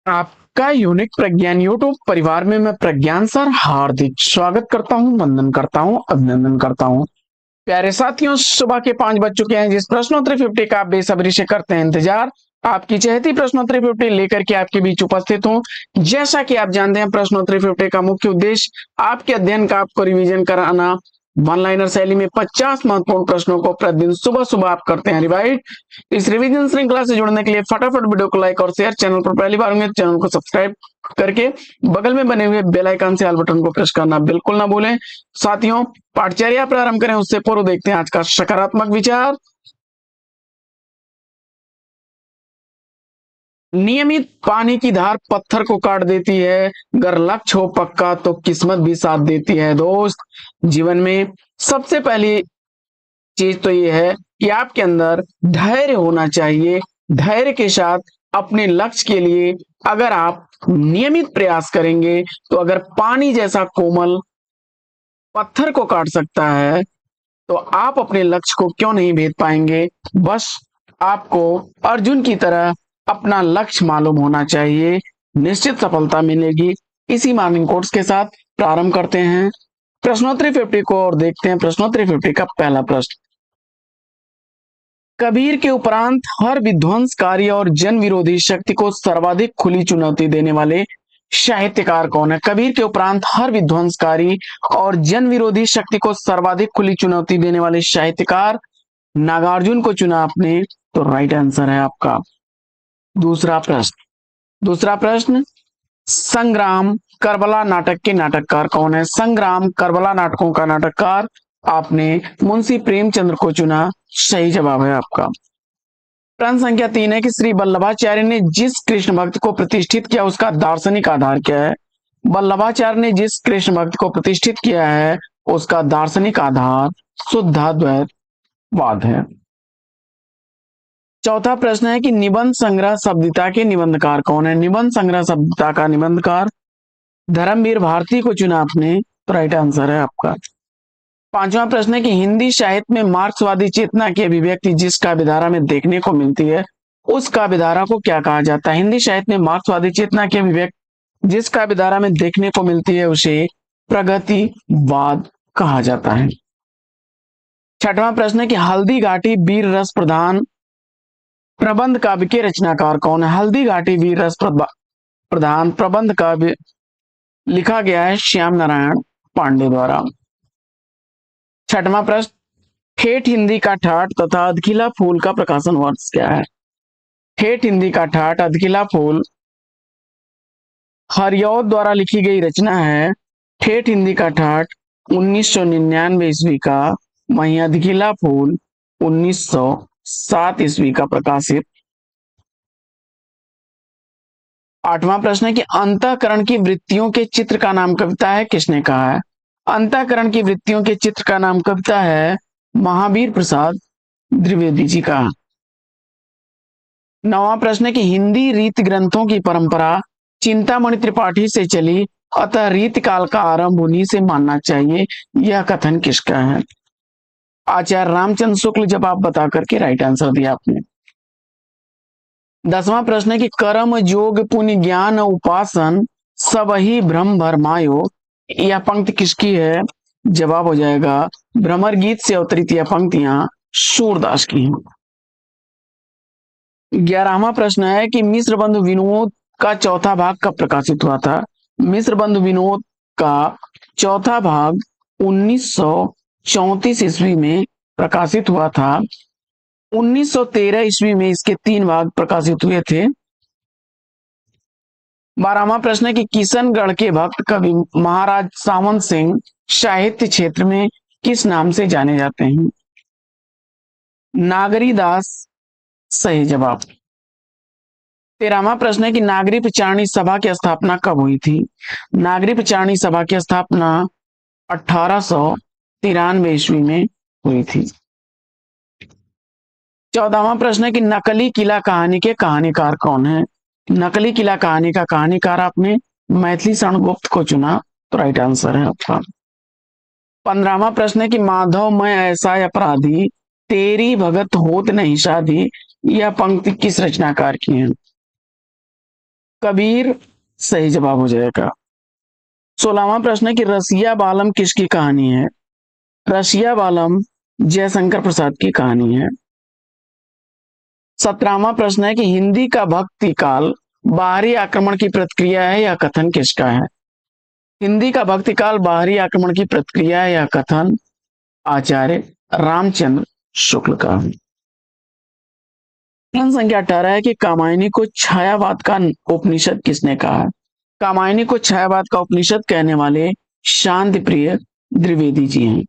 आपका यूनिक प्रज्ञान यूट्यूब परिवार में मैं प्रज्ञान सर हार्दिक स्वागत करता हूं, वंदन करता हूं, अभिनंदन करता हूं। प्यारे साथियों, सुबह के 5 बज चुके हैं। जिस प्रश्नोत्तरी 50 का आप बेसब्री से करते हैं इंतजार, आपकी चहेती प्रश्नोत्तरी 50 लेकर के आपके बीच उपस्थित हूं। जैसा कि आप जानते हैं, प्रश्नोत्तरी 50 का मुख्य उद्देश्य आपके अध्ययन का आपको रिवीजन कराना। वन लाइनर शैली में 50 महत्वपूर्ण प्रश्नों को प्रतिदिन सुबह सुबह आप करते हैं रिवाइज। इस रिवीजन श्रृंखला से जुड़ने के लिए फटाफट वीडियो को लाइक और शेयर, चैनल पर पहली बार होंगे चैनल को सब्सक्राइब करके बगल में बने हुए बेल आइकन से ऑल बटन को प्रेस करना बिल्कुल ना भूलें। साथियों, पाठचर्या प्रारंभ करें उससे पूर्व देखते हैं आज का सकारात्मक विचार। नियमित पानी की धार पत्थर को काट देती है, अगर लक्ष्य हो पक्का तो किस्मत भी साथ देती है। दोस्त, जीवन में सबसे पहली चीज तो ये है कि आपके अंदर धैर्य होना चाहिए। धैर्य के साथ अपने लक्ष्य के लिए अगर आप नियमित प्रयास करेंगे तो अगर पानी जैसा कोमल पत्थर को काट सकता है तो आप अपने लक्ष्य को क्यों नहीं भेद पाएंगे। बस आपको अर्जुन की तरह अपना लक्ष्य मालूम होना चाहिए, निश्चित सफलता मिलेगी। इसी मॉर्निंग कोट्स के साथ प्रारंभ करते हैं प्रश्नोत्तरी 50 को और देखते हैं प्रश्नोत्तरी 50 का पहला प्रश्न। कबीर के उपरांत हर विध्वंसकारी और जन विरोधी शक्ति को सर्वाधिक खुली चुनौती देने वाले साहित्यकार कौन है। कबीर के उपरांत हर विध्वंसकारी और जन विरोधी शक्ति को सर्वाधिक खुली चुनौती देने वाले साहित्यकार नागार्जुन को चुना आपने, तो राइट आंसर है आपका। दूसरा प्रश्न, संग्राम करबला नाटक के नाटककार कौन है। संग्राम करबला नाटकों का नाटककार आपने मुंशी प्रेमचंद्र को चुना, सही जवाब है आपका। प्रश्न संख्या 3 है कि श्री वल्लभाचार्य ने जिस कृष्ण भक्त को प्रतिष्ठित किया उसका दार्शनिक आधार क्या है। वल्लभाचार्य ने जिस कृष्ण भक्त को प्रतिष्ठित किया है उसका दार्शनिक आधार शुद्धाद्वैतवाद है। चौथा प्रश्न है कि निबंध संग्रह शब्दिता के निबंधकार कौन है। निबंध संग्रह शब्दिता का निबंधकार धर्मवीर भारती को चुना आपने, तो राइट आंसर है आपका। पांचवा प्रश्न है कि हिंदी साहित्य में मार्क्सवादी चेतना की अभिव्यक्ति जिस काव्यधारा में देखने को मिलती है उस काव्यधारा को क्या कहा जाता है। हिंदी साहित्य में मार्क्सवादी चेतना की अभिव्यक्ति जिस काव्यधारा में देखने को मिलती है उसे प्रगतिवाद कहा जाता है। छठवां प्रश्न है कि हल्दी घाटी वीर रस प्रधान प्रबंध काव्य के रचनाकार कौन है। हल्दी घाटी वीर रस प्रधान प्रबंध काव्य लिखा गया है श्याम नारायण पांडे द्वारा। छठवां प्रश्न, ठेठ हिंदी का ठाठ तथा अधखिला फूल का प्रकाशन वर्ष क्या है। ठेठ हिंदी का ठाठ अधखिला फूल हरिऔध द्वारा लिखी गई रचना है। ठेठ हिंदी का ठाठ 1999 ईस्वी का, वहीं अधखिला फूल 1907 ईस्वी का प्रकाशित। आठवां प्रश्न है कि अंतःकरण की वृत्तियों के चित्र का नाम कविता है, किसने कहा है। अंतःकरण की वृत्तियों के चित्र का नाम कविता है महावीर प्रसाद द्विवेदी जी का। नौवां प्रश्न है कि हिंदी रीति ग्रंथों की परंपरा चिंतामणि त्रिपाठी से चली, अतः रीति काल का आरंभ उन्हीं से मानना चाहिए, यह कथन किसका है। आचार्य रामचंद्र शुक्ल जवाब बता करके राइट आंसर दिया आपने। 10वां प्रश्न है कि कर्म योग पुण्य ज्ञान उपासन सब ही भ्रम भरमायो, यह पंक्ति किसकी है। जवाब हो जाएगा भ्रमर गीत से अवतरित यह पंक्तियां सूरदास की हैं। 11वां प्रश्न है कि मिश्र बंधु विनोद का चौथा भाग कब प्रकाशित हुआ था। मिश्र बंधु विनोद का चौथा भाग 1934 ईस्वी में प्रकाशित हुआ था। 1913 ईस्वी में इसके 3 भाग प्रकाशित हुए थे। 12वां प्रश्न है कि किशनगढ़ के भक्त कवि महाराज सावंत सिंह साहित्य क्षेत्र में किस नाम से जाने जाते हैं। नागरी दास, सही जवाब। 13वां प्रश्न है कि नागरी प्रचारणी सभा की स्थापना कब हुई थी। नागरी प्रचारणी सभा की स्थापना 1893 ईस्वी में हुई थी। 14वां प्रश्न है कि नकली किला कहानी के कहानीकार कौन है। नकली किला कहानी का कहानीकार आपने मैथिली शरण गुप्त को चुना, तो राइट आंसर है आपका। 15वां प्रश्न है कि माधव मैं ऐसा अपराधी तेरी भगत होत नहीं शादी, यह पंक्ति किस रचनाकार की है। कबीर सही जवाब हो जाएगा। 16वां प्रश्न है कि रसिया बालम किसकी कहानी है? रसिया बालम जयशंकर प्रसाद की कहानी है। 17वां प्रश्न है कि हिंदी का भक्ति काल बाहरी आक्रमण की प्रतिक्रिया है या कथन किसका है? हिंदी का भक्ति काल बाहरी आक्रमण की प्रतिक्रिया है या कथन आचार्य रामचंद्र शुक्ल का है। प्रश्न संख्या 18 है कि कामायनी को छायावाद का उपनिषद किसने कहा है? कामायनी को छायावाद का उपनिषद कहने वाले शांति प्रिय द्विवेदी जी हैं।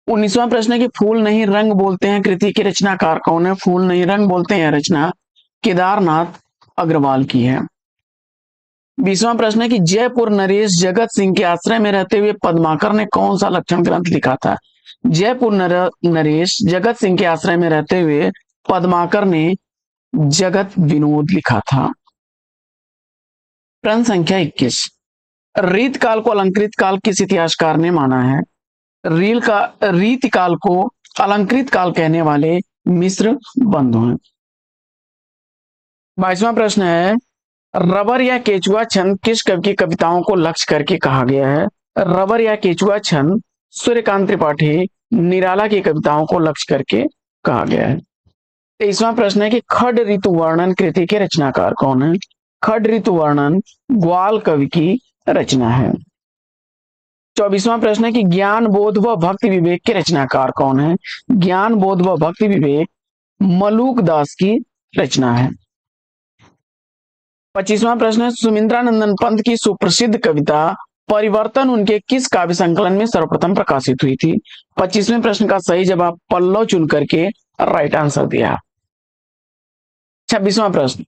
19वां प्रश्न है कि फूल नहीं रंग बोलते हैं कृति के रचनाकार कौन है? फूल नहीं रंग बोलते हैं रचना केदारनाथ अग्रवाल की है। 20वां प्रश्न है कि जयपुर नरेश जगत सिंह के आश्रय में रहते हुए पद्माकर ने कौन सा लक्षण ग्रंथ लिखा था? जयपुर नरेश जगत सिंह के आश्रय में रहते हुए पद्माकर ने जगत विनोद लिखा था। प्रश्न संख्या 21 रीत काल को अलंकृत काल किस इतिहासकार ने माना है? रीत काल को अलंकृत काल कहने वाले मिश्र बंधु हैं। 22वां प्रश्न है रबर या केचुआ छंद किस कवि की कविताओं को लक्ष्य करके कहा गया है? रबर या केचुआ छंद सूर्यकांत त्रिपाठी निराला की कविताओं को लक्ष्य करके कहा गया है। 23वां प्रश्न है कि खड ऋतु वर्णन कृति के रचनाकार कौन है? खड ऋतु वर्णन ग्वाल कवि की रचना है। 24वां प्रश्न है कि ज्ञान बोध व भक्ति विवेक के रचनाकार कौन है? ज्ञान बोध व भक्ति विवेक मलूक दास की रचना है। 25वां प्रश्न है सुमिंद्रानंदन पंत की सुप्रसिद्ध कविता परिवर्तन उनके किस काव्य संकलन में सर्वप्रथम प्रकाशित हुई थी? 25वें प्रश्न का सही जवाब पल्लव चुन करके राइट आंसर दिया। 26वां प्रश्न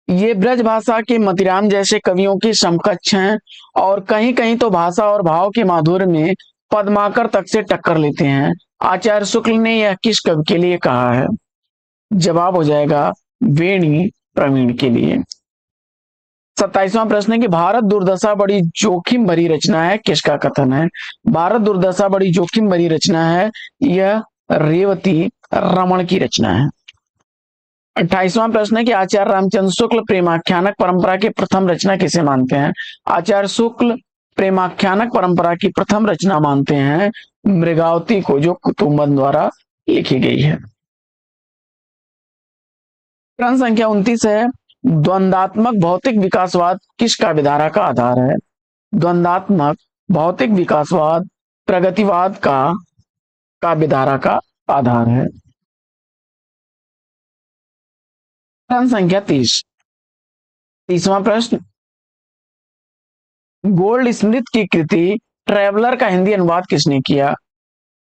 ये ब्रज भाषा के मतिराम जैसे कवियों की समकक्ष हैं और कहीं कहीं तो भाषा और भाव के माधुर्य में पद्माकर तक से टक्कर लेते हैं। आचार्य शुक्ल ने यह किस कवि के लिए कहा है? जवाब हो जाएगा वेणी प्रवीण के लिए। 27वां प्रश्न है कि भारत दुर्दशा बड़ी जोखिम भरी रचना है किसका कथन है? भारत दुर्दशा बड़ी जोखिम भरी रचना है यह रेवती रमण की रचना है। 28वां प्रश्न है कि आचार्य रामचंद्र शुक्ल प्रेमाख्यानक परंपरा के प्रथम रचना किसे मानते हैं? आचार्य शुक्ल प्रेमाख्यानक परंपरा की प्रथम रचना मानते हैं मृगावती को जो कुतुम्बन द्वारा लिखी गई है। प्रश्न संख्या 29 है द्वंदात्मक भौतिक विकासवाद किस काव्यधारा का आधार है? द्वंदात्मक भौतिक विकासवाद प्रगतिवाद का काव्यधारा का आधार है। प्रश्न संख्या 30वां प्रश्न गोल्ड स्मिथ की कृति ट्रेवलर का हिंदी अनुवाद किसने किया?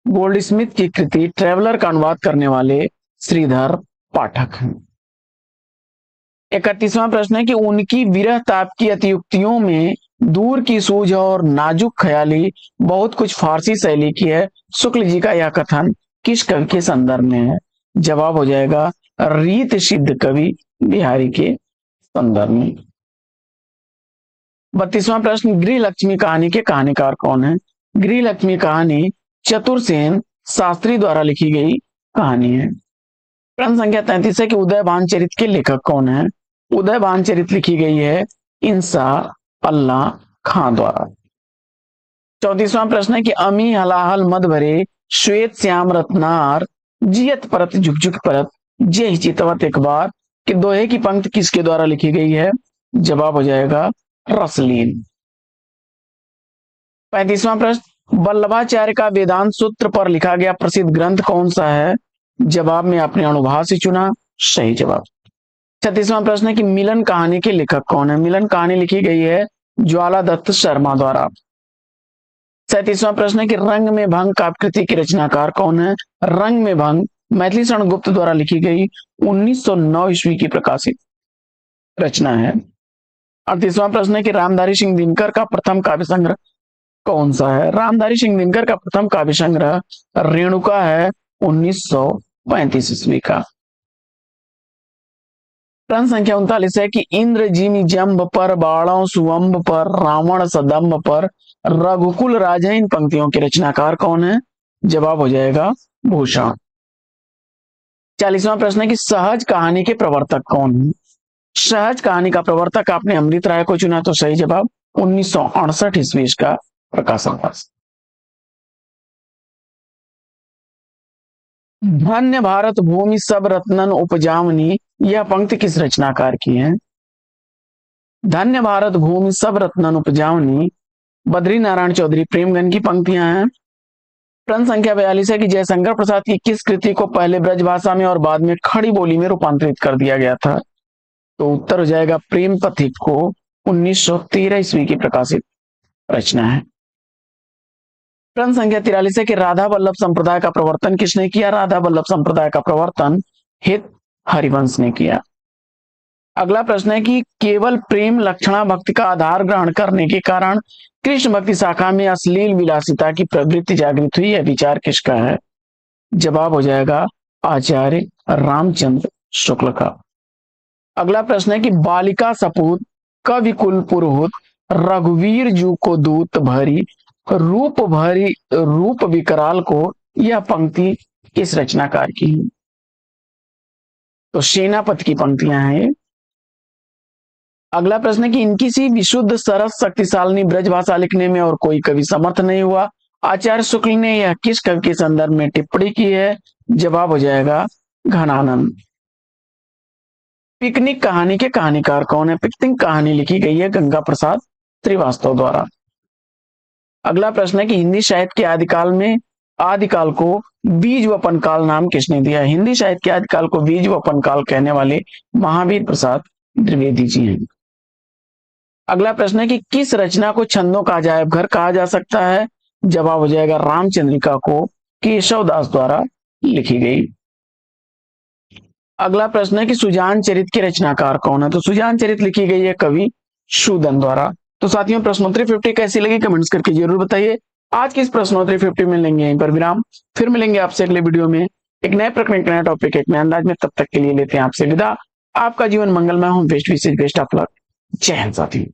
गोल्ड स्मिथ की कृति ट्रेवलर का अनुवाद करने वाले श्रीधर पाठक हैं। 31वां प्रश्न है कि उनकी विरह ताप की अतियुक्तियों में दूर की सूझ और नाजुक ख्याली बहुत कुछ फारसी शैली की है। शुक्ल जी का यह कथन किस कवि के संदर्भ में है? जवाब हो जाएगा रीत सिद्ध कवि बिहारी के संदर्भ में। 32वां प्रश्न गृह लक्ष्मी कहानी के कहानीकार कौन है? गृह लक्ष्मी कहानी चतुरसेन शास्त्री द्वारा लिखी गई कहानी है। प्रश्न संख्या 33 है कि उदयभान चरित के लेखक कौन है? उदयभान चरित लिखी गई है इंसा अल्लाह खां द्वारा। 34वां प्रश्न है कि अमी हलाहल मद भरे श्वेत श्याम रत्नार जियत परत झुक झुक परत जय चितवत एक बार कि दोहे की पंक्ति किसके द्वारा लिखी गई है? जवाब हो जाएगा रसलीन। 35वां प्रश्न वल्लभाचार्य का वेदांत सूत्र पर लिखा गया प्रसिद्ध ग्रंथ कौन सा है? जवाब में आपने अणुभाव से चुना सही जवाब। 36वां प्रश्न है कि मिलन कहानी के लेखक कौन है? मिलन कहानी लिखी गई है ज्वाला दत्त शर्मा द्वारा। 37वां प्रश्न है कि रंग में भंग काव्य कृति के रचनाकार कौन है? रंग में भंग मैथिली शरण गुप्त द्वारा लिखी गई 1909 ईस्वी की प्रकाशित रचना है। 38वां प्रश्न है कि रामधारी सिंह दिनकर का प्रथम काव्य संग्रह कौन सा है? रामधारी सिंह दिनकर का प्रथम काव्य संग्रह रेणुका है 1935 ईस्वी का। प्रश्न संख्या 39 है कि इंद्र जिमि जम्ब पर बाणों सुअंब पर रावण सदम्ब पर रघुकुल राजा इन पंक्तियों के रचनाकार कौन है? जवाब हो जाएगा भूषण। 40वां प्रश्न है कि सहज कहानी के प्रवर्तक कौन है? सहज कहानी का प्रवर्तक आपने अमृत राय को चुना, तो सही जवाब 1968 ईस्वी इसका प्रकाशन था। धन्य भारत भूमि सब रत्नन उपजावनी, यह पंक्ति किस रचनाकार की है? धन्य भारत भूमि सब रत्नन उपजावनी बद्री नारायण चौधरी प्रेमगन की पंक्तियां हैं। प्रश्न संख्या 42 है कि जयशंकर प्रसाद की किस कृति को पहले ब्रजभाषा में और बाद में खड़ी बोली में रूपांतरित कर दिया गया था? तो उत्तर हो जाएगा प्रेम पथिक को 1913 ईस्वी की प्रकाशित रचना है। प्रश्न संख्या 43 है कि राधा वल्लभ संप्रदाय का प्रवर्तन किसने किया? राधा वल्लभ संप्रदाय का प्रवर्तन हित हरिवंश ने किया। अगला प्रश्न है कि केवल प्रेम लक्षणा भक्ति का आधार ग्रहण करने के कारण कृष्ण भक्ति शाखा में अश्लील विलासिता की प्रवृत्ति जागृत हुई, यह विचार किसका है? जवाब हो जाएगा आचार्य रामचंद्र शुक्ल का। अगला प्रश्न है कि बालिका सपूत कवि कुल पुरोहित रघुवीर जू को दूत भरी रूप विकराल को, यह पंक्ति किस रचनाकार की है? तो सेनापति की पंक्तियां हैं। अगला प्रश्न है कि इनकी सी विशुद्ध सरस शक्तिशालिनी ब्रजभाषा लिखने में और कोई कवि समर्थ नहीं हुआ, आचार्य शुक्ल ने यह किस कवि के संदर्भ में टिप्पणी की है? जवाब हो जाएगा घनानंद। पिकनिक कहानी के कहानीकार कौन है? पिकनिक कहानी लिखी गई है गंगा प्रसाद श्रीवास्तव द्वारा। अगला प्रश्न है कि हिंदी साहित्य के आदिकाल को बीज वपन काल नाम किसने दिया? हिंदी साहित्य के आदिकाल को बीज वपन काल कहने वाले महावीर प्रसाद द्विवेदी जी हैं। अगला प्रश्न है कि किस रचना को छंदों का अजायब घर कहा जा सकता है? जवाब हो जाएगा रामचंद्रिका को केशव दास द्वारा लिखी गई। अगला प्रश्न है कि सुजान चरित के रचनाकार कौन है? तो सुजान चरित लिखी गई है कवि शूदन द्वारा। तो साथियों प्रश्नोत्तरी 50 कैसी लगी कमेंट्स करके जरूर बताइए। आज की इस प्रश्नोत्तरी 50 में लेंगे यहीं पर विराम, फिर मिलेंगे आपसे अगले वीडियो में एक नए प्रकरण, एक नया टॉपिक, एक नए अंदाज में। तब तक के लिए लेते हैं आपसे विदा। आपका जीवन मंगलमय हो। बेस्ट विशेष बेस्ट ऑफ लक। जय हिंद साथियों।